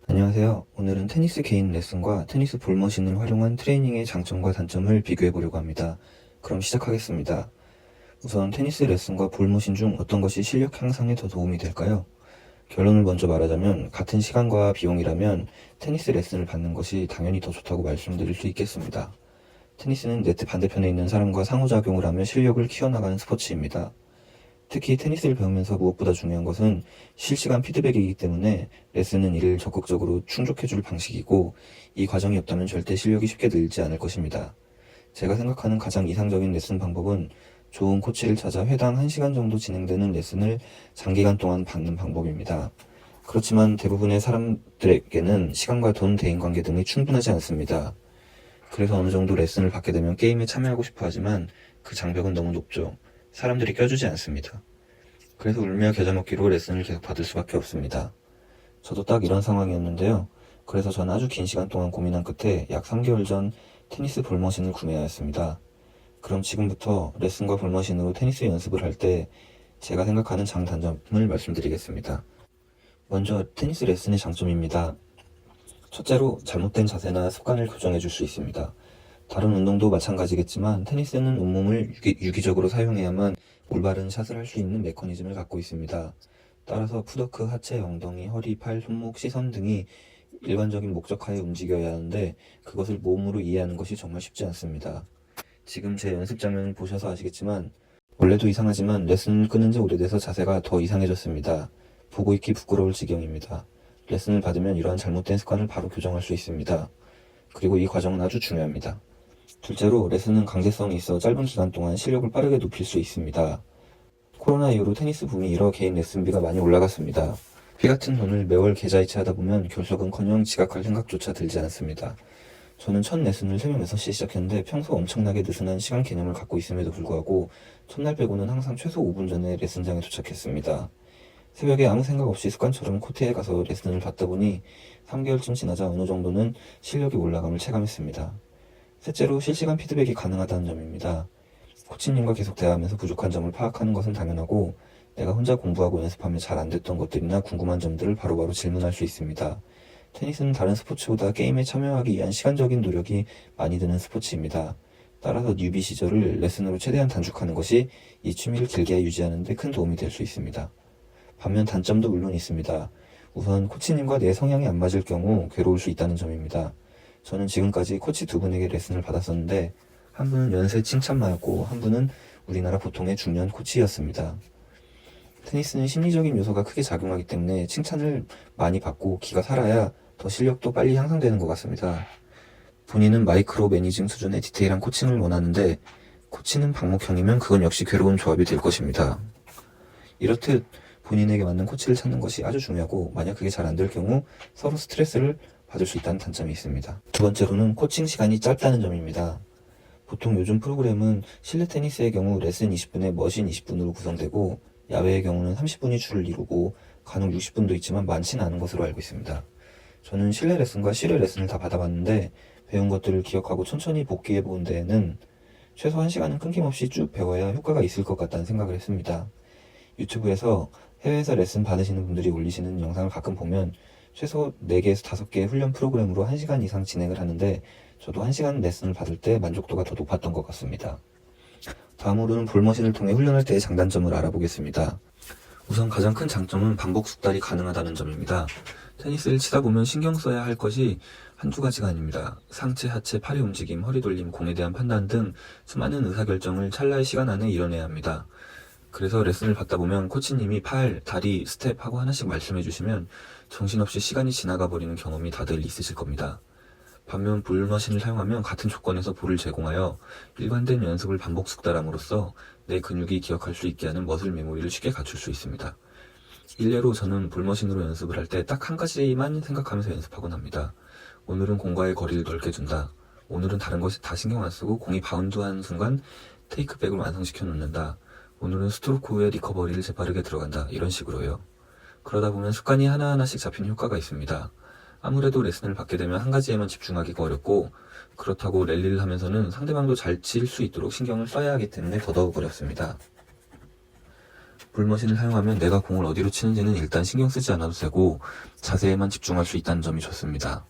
안녕하세요. 오늘은 테니스 개인 레슨과 테니스 볼머신을 활용한 트레이닝의 장점과 단점을 비교해 보려고 합니다. 그럼 시작하겠습니다. 우선 테니스 레슨과 볼머신 중 어떤 것이 실력 향상에 더 도움이 될까요? 결론을 먼저 말하자면 같은 시간과 비용이라면 테니스 레슨을 받는 것이 당연히 더 좋다고 말씀드릴 수 있겠습니다. 테니스는 네트 반대편에 있는 사람과 상호작용을 하며 실력을 키워나가는 스포츠입니다. 특히 테니스를 배우면서 무엇보다 중요한 것은 실시간 피드백이기 때문에 레슨은 이를 적극적으로 충족해줄 방식이고, 이 과정이 없다면 절대 실력이 쉽게 늘지 않을 것입니다. 제가 생각하는 가장 이상적인 레슨 방법은 좋은 코치를 찾아 회당 1시간 정도 진행되는 레슨을 장기간 동안 받는 방법입니다. 그렇지만 대부분의 사람들에게는 시간과 돈, 대인관계 등이 충분하지 않습니다. 그래서 어느 정도 레슨을 받게 되면 게임에 참여하고 싶어 하지만 그 장벽은 너무 높죠. 사람들이 껴주지 않습니다. 그래서 울며 겨자 먹기로 레슨을 계속 받을 수밖에 없습니다. 저도 딱 이런 상황이었는데요. 그래서 전 아주 긴 시간 동안 고민한 끝에 약 3개월 전 테니스 볼머신을 구매하였습니다. 그럼 지금부터 레슨과 볼머신으로 테니스 연습을 할 때 제가 생각하는 장단점을 말씀드리겠습니다. 먼저 테니스 레슨의 장점입니다. 첫째로 잘못된 자세나 습관을 교정해 줄 수 있습니다. 다른 운동도 마찬가지겠지만 테니스는 온몸을 유기적으로 사용해야만 올바른 샷을 할 수 있는 메커니즘을 갖고 있습니다. 따라서 푸더크, 하체, 엉덩이, 허리, 팔, 손목, 시선 등이 일관적인 목적하에 움직여야 하는데 그것을 몸으로 이해하는 것이 정말 쉽지 않습니다. 지금 제 연습 장면을 보셔서 아시겠지만 원래도 이상하지만 레슨을 끊은 지 오래돼서 자세가 더 이상해졌습니다. 보고 있기 부끄러울 지경입니다. 레슨을 받으면 이러한 잘못된 습관을 바로 교정할 수 있습니다. 그리고 이 과정은 아주 중요합니다. 둘째로 레슨은 강제성이 있어 짧은 기간 동안 실력을 빠르게 높일 수 있습니다. 코로나 이후로 테니스 붐이 일어 개인 레슨비가 많이 올라갔습니다. 피 같은 돈을 매월 계좌이체하다 보면 결석은커녕 지각할 생각조차 들지 않습니다. 저는 첫 레슨을 새벽 6시에 시작했는데 평소 엄청나게 느슨한 시간 개념을 갖고 있음에도 불구하고 첫날 빼고는 항상 최소 5분 전에 레슨장에 도착했습니다. 새벽에 아무 생각 없이 습관처럼 코트에 가서 레슨을 받다 보니 3개월쯤 지나자 어느 정도는 실력이 올라감을 체감했습니다. 셋째로 실시간 피드백이 가능하다는 점입니다. 코치님과 계속 대화하면서 부족한 점을 파악하는 것은 당연하고 내가 혼자 공부하고 연습하며 잘 안 됐던 것들이나 궁금한 점들을 바로바로 질문할 수 있습니다. 테니스는 다른 스포츠보다 게임에 참여하기 위한 시간적인 노력이 많이 드는 스포츠입니다. 따라서 뉴비 시절을 레슨으로 최대한 단축하는 것이 이 취미를 길게 유지하는 데 큰 도움이 될 수 있습니다. 반면 단점도 물론 있습니다. 우선 코치님과 내 성향이 안 맞을 경우 괴로울 수 있다는 점입니다. 저는 지금까지 코치 두 분에게 레슨을 받았었는데 한 분은 연세 칭찬마였고 한 분은 우리나라 보통의 중년 코치였습니다. 테니스는 심리적인 요소가 크게 작용하기 때문에 칭찬을 많이 받고 기가 살아야 더 실력도 빨리 향상되는 것 같습니다. 본인은 마이크로 매니징 수준의 디테일한 코칭을 원하는데 코치는 방목형이면 그건 역시 괴로운 조합이 될 것입니다. 이렇듯 본인에게 맞는 코치를 찾는 것이 아주 중요하고 만약 그게 잘 안 될 경우 서로 스트레스를 받을 수 있다는 단점이 있습니다. 두 번째로는 코칭 시간이 짧다는 점입니다. 보통 요즘 프로그램은 실내 테니스의 경우 레슨 20분에 머신 20분으로 구성되고 야외의 경우는 30분이 주를 이루고 간혹 60분도 있지만 많지는 않은 것으로 알고 있습니다. 저는 실내 레슨과 실외 레슨을 다 받아봤는데 배운 것들을 기억하고 천천히 복기해 본 데에는 최소 1시간은 끊김없이 쭉 배워야 효과가 있을 것 같다는 생각을 했습니다. 유튜브에서 해외에서 레슨 받으시는 분들이 올리시는 영상을 가끔 보면 최소 4개에서 5개의 훈련 프로그램으로 1시간 이상 진행을 하는데 저도 1시간 레슨을 받을 때 만족도가 더 높았던 것 같습니다. 다음으로는 볼머신을 통해 훈련할 때의 장단점을 알아보겠습니다. 우선 가장 큰 장점은 반복 숙달이 가능하다는 점입니다. 테니스를 치다 보면 신경 써야 할 것이 한두 가지가 아닙니다. 상체, 하체, 팔의 움직임, 허리 돌림, 공에 대한 판단 등 수많은 의사결정을 찰나의 시간 안에 이뤄내야 합니다. 그래서 레슨을 받다 보면 코치님이 팔, 다리, 스텝 하고 하나씩 말씀해 주시면 정신없이 시간이 지나가 버리는 경험이 다들 있으실 겁니다. 반면 볼머신을 사용하면 같은 조건에서 볼을 제공하여 일관된 연습을 반복 숙달함으로써 내 근육이 기억할 수 있게 하는 머슬 메모리를 쉽게 갖출 수 있습니다. 일례로 저는 볼머신으로 연습을 할 때 딱 한 가지만 생각하면서 연습하곤 합니다. 오늘은 공과의 거리를 넓게 둔다. 오늘은 다른 것이 다 신경 안 쓰고 공이 바운드하는 순간 테이크백을 완성시켜 놓는다. 오늘은 스트로크 후에 리커버리를 재빠르게 들어간다. 이런 식으로요. 그러다 보면 습관이 하나하나씩 잡히는 효과가 있습니다. 아무래도 레슨을 받게 되면 한 가지에만 집중하기가 어렵고 그렇다고 랠리를 하면서는 상대방도 잘 칠 수 있도록 신경을 써야 하기 때문에 더더욱 어렵습니다. 볼머신을 사용하면 내가 공을 어디로 치는지는 일단 신경 쓰지 않아도 되고 자세에만 집중할 수 있다는 점이 좋습니다.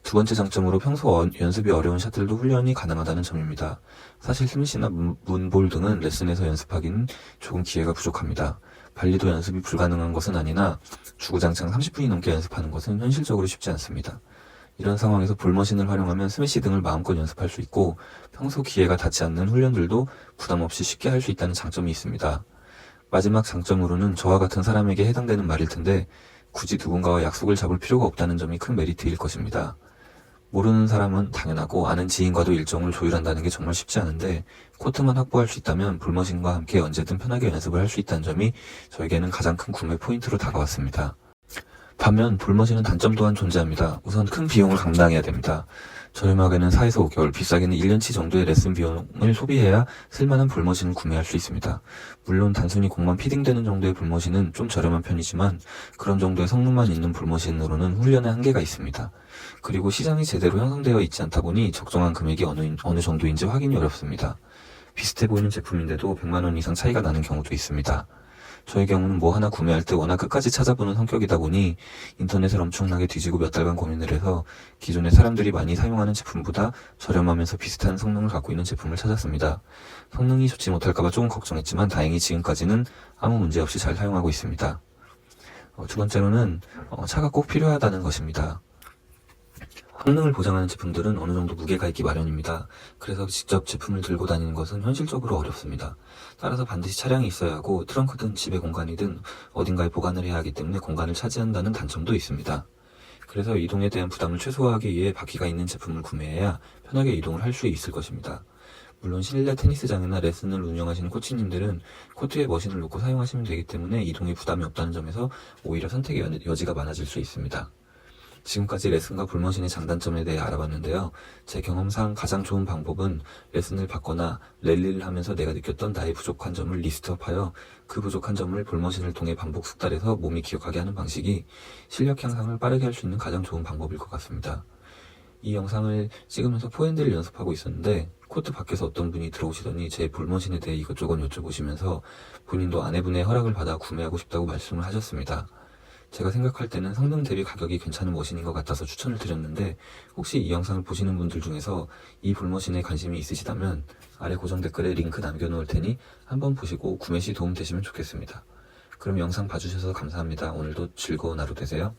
두 번째 장점으로 평소 연습이 어려운 샷들도 훈련이 가능하다는 점입니다. 사실 스매시나 문볼 등은 레슨에서 연습하기는 조금 기회가 부족합니다. 발리도 연습이 불가능한 것은 아니나 주구장창 30분이 넘게 연습하는 것은 현실적으로 쉽지 않습니다. 이런 상황에서 볼머신을 활용하면 스매시 등을 마음껏 연습할 수 있고 평소 기회가 닿지 않는 훈련들도 부담 없이 쉽게 할 수 있다는 장점이 있습니다. 마지막 장점으로는 저와 같은 사람에게 해당되는 말일 텐데 굳이 누군가와 약속을 잡을 필요가 없다는 점이 큰 메리트일 것입니다. 모르는 사람은 당연하고 아는 지인과도 일정을 조율한다는 게 정말 쉽지 않은데 코트만 확보할 수 있다면 볼머신과 함께 언제든 편하게 연습을 할 수 있다는 점이 저에게는 가장 큰 구매 포인트로 다가왔습니다. 반면 볼머신은 단점 또한 존재합니다. 우선 큰 비용을 감당해야 됩니다. 저렴하게는 4에서 5개월, 비싸게는 1년치 정도의 레슨 비용을 소비해야 쓸만한 볼머신을 구매할 수 있습니다. 물론 단순히 공만 피딩되는 정도의 볼머신은 좀 저렴한 편이지만 그런 정도의 성능만 있는 볼머신으로는 훈련에 한계가 있습니다. 그리고 시장이 제대로 형성되어 있지 않다 보니 적정한 금액이 어느 정도인지 확인이 어렵습니다. 비슷해 보이는 제품인데도 100만 원 이상 차이가 나는 경우도 있습니다. 저의 경우는 뭐 하나 구매할 때 워낙 끝까지 찾아보는 성격이다 보니 인터넷을 엄청나게 뒤지고 몇 달간 고민을 해서 기존에 사람들이 많이 사용하는 제품보다 저렴하면서 비슷한 성능을 갖고 있는 제품을 찾았습니다. 성능이 좋지 못할까봐 조금 걱정했지만 다행히 지금까지는 아무 문제 없이 잘 사용하고 있습니다. 두 번째로는 차가 꼭 필요하다는 것입니다. 성능을 보장하는 제품들은 어느 정도 무게가 있기 마련입니다. 그래서 직접 제품을 들고 다니는 것은 현실적으로 어렵습니다. 따라서 반드시 차량이 있어야 하고 트렁크든 집의 공간이든 어딘가에 보관을 해야 하기 때문에 공간을 차지한다는 단점도 있습니다. 그래서 이동에 대한 부담을 최소화하기 위해 바퀴가 있는 제품을 구매해야 편하게 이동을 할 수 있을 것입니다. 물론 실내 테니스장이나 레슨을 운영하시는 코치님들은 코트에 머신을 놓고 사용하시면 되기 때문에 이동에 부담이 없다는 점에서 오히려 선택의 여지가 많아질 수 있습니다. 지금까지 레슨과 볼머신의 장단점에 대해 알아봤는데요. 제 경험상 가장 좋은 방법은 레슨을 받거나 랠리를 하면서 내가 느꼈던 나의 부족한 점을 리스트업하여 그 부족한 점을 볼머신을 통해 반복 숙달해서 몸이 기억하게 하는 방식이 실력 향상을 빠르게 할 수 있는 가장 좋은 방법일 것 같습니다. 이 영상을 찍으면서 포핸드를 연습하고 있었는데 코트 밖에서 어떤 분이 들어오시더니 제 볼머신에 대해 이것저것 여쭤보시면서 본인도 아내분의 허락을 받아 구매하고 싶다고 말씀을 하셨습니다. 제가 생각할 때는 성능 대비 가격이 괜찮은 머신인 것 같아서 추천을 드렸는데 혹시 이 영상을 보시는 분들 중에서 이 볼머신에 관심이 있으시다면 아래 고정 댓글에 링크 남겨놓을 테니 한번 보시고 구매 시 도움 되시면 좋겠습니다. 그럼 영상 봐주셔서 감사합니다. 오늘도 즐거운 하루 되세요.